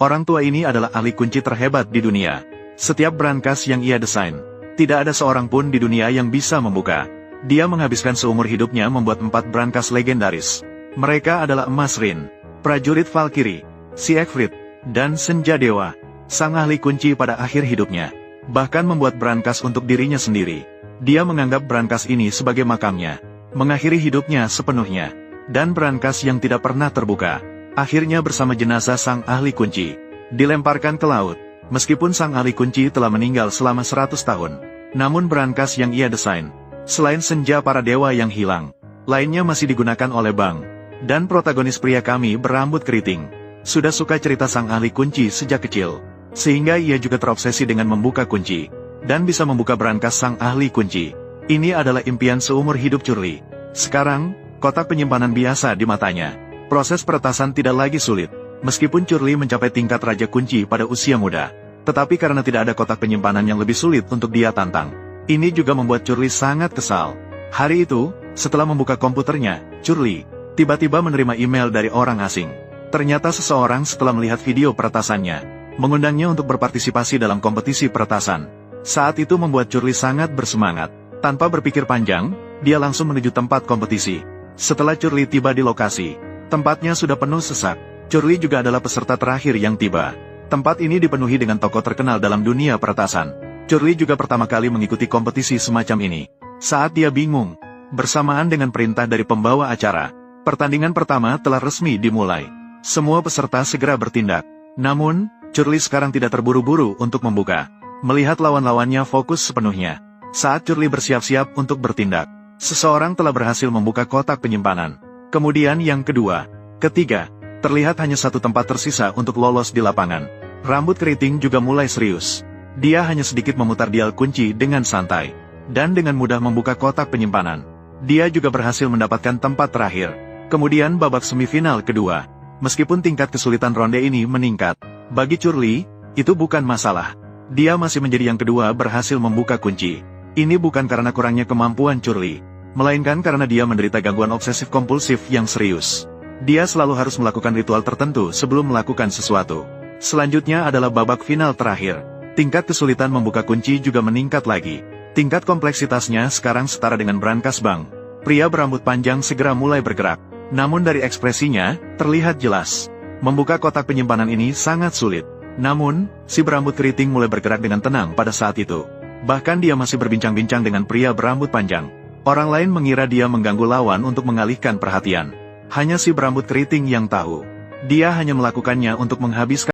Orang tua ini adalah ahli kunci terhebat di dunia. Setiap brankas yang ia desain, tidak ada seorang pun di dunia yang bisa membuka. Dia menghabiskan seumur hidupnya membuat 4 brankas legendaris. Mereka adalah Emas Rin, Prajurit Valkyrie, Siegfried, dan Senja Dewa. Sang ahli kunci pada akhir hidupnya bahkan membuat brankas untuk dirinya sendiri. Dia menganggap brankas ini sebagai makamnya, mengakhiri hidupnya sepenuhnya. Dan brankas yang tidak pernah terbuka, akhirnya bersama jenazah sang ahli kunci, dilemparkan ke laut. Meskipun sang ahli kunci telah meninggal selama 100 tahun, namun brankas yang ia desain, selain senja para dewa yang hilang, lainnya masih digunakan oleh Bang. Dan protagonis pria kami berambut keriting, sudah suka cerita sang ahli kunci sejak kecil, sehingga ia juga terobsesi dengan membuka kunci, dan bisa membuka brankas sang ahli kunci. Ini adalah impian seumur hidup Curly. Sekarang, kotak penyimpanan biasa di matanya. Proses peretasan tidak lagi sulit. Meskipun Curly mencapai tingkat Raja Kunci pada usia muda, tetapi karena tidak ada kotak penyimpanan yang lebih sulit untuk dia tantang, ini juga membuat Curly sangat kesal. Hari itu, setelah membuka komputernya, Curly tiba-tiba menerima email dari orang asing. Ternyata seseorang setelah melihat video peretasannya, mengundangnya untuk berpartisipasi dalam kompetisi peretasan. Saat itu membuat Curly sangat bersemangat. Tanpa berpikir panjang, dia langsung menuju tempat kompetisi. Setelah Curly tiba di lokasi, tempatnya sudah penuh sesak. Curly juga adalah peserta terakhir yang tiba. Tempat ini dipenuhi dengan tokoh terkenal dalam dunia peretasan. Curly juga pertama kali mengikuti kompetisi semacam ini. Saat dia bingung, bersamaan dengan perintah dari pembawa acara, pertandingan pertama telah resmi dimulai. Semua peserta segera bertindak. Namun, Curly sekarang tidak terburu-buru untuk membuka. Melihat lawan-lawannya fokus sepenuhnya. Saat Curly bersiap-siap untuk bertindak, seseorang telah berhasil membuka kotak penyimpanan. Kemudian yang kedua, ketiga, terlihat hanya satu tempat tersisa untuk lolos di lapangan. Rambut keriting juga mulai serius. Dia hanya sedikit memutar dial kunci dengan santai, dan dengan mudah membuka kotak penyimpanan. Dia juga berhasil mendapatkan tempat terakhir. Kemudian babak semifinal kedua. Meskipun tingkat kesulitan ronde ini meningkat, bagi Curly, itu bukan masalah. Dia masih menjadi yang kedua berhasil membuka kunci. Ini bukan karena kurangnya kemampuan Curly, melainkan karena dia menderita gangguan obsesif-kompulsif yang serius. Dia selalu harus melakukan ritual tertentu sebelum melakukan sesuatu. Selanjutnya adalah babak final terakhir. Tingkat kesulitan membuka kunci juga meningkat lagi. Tingkat kompleksitasnya sekarang setara dengan brankas Bang. Pria berambut panjang segera mulai bergerak. Namun dari ekspresinya, terlihat jelas, membuka kotak penyimpanan ini sangat sulit. Namun, si berambut keriting mulai bergerak dengan tenang pada saat itu. Bahkan dia masih berbincang-bincang dengan pria berambut panjang. Orang lain mengira dia mengganggu lawan untuk mengalihkan perhatian. Hanya si berambut keriting yang tahu. Dia hanya melakukannya untuk menghabiskan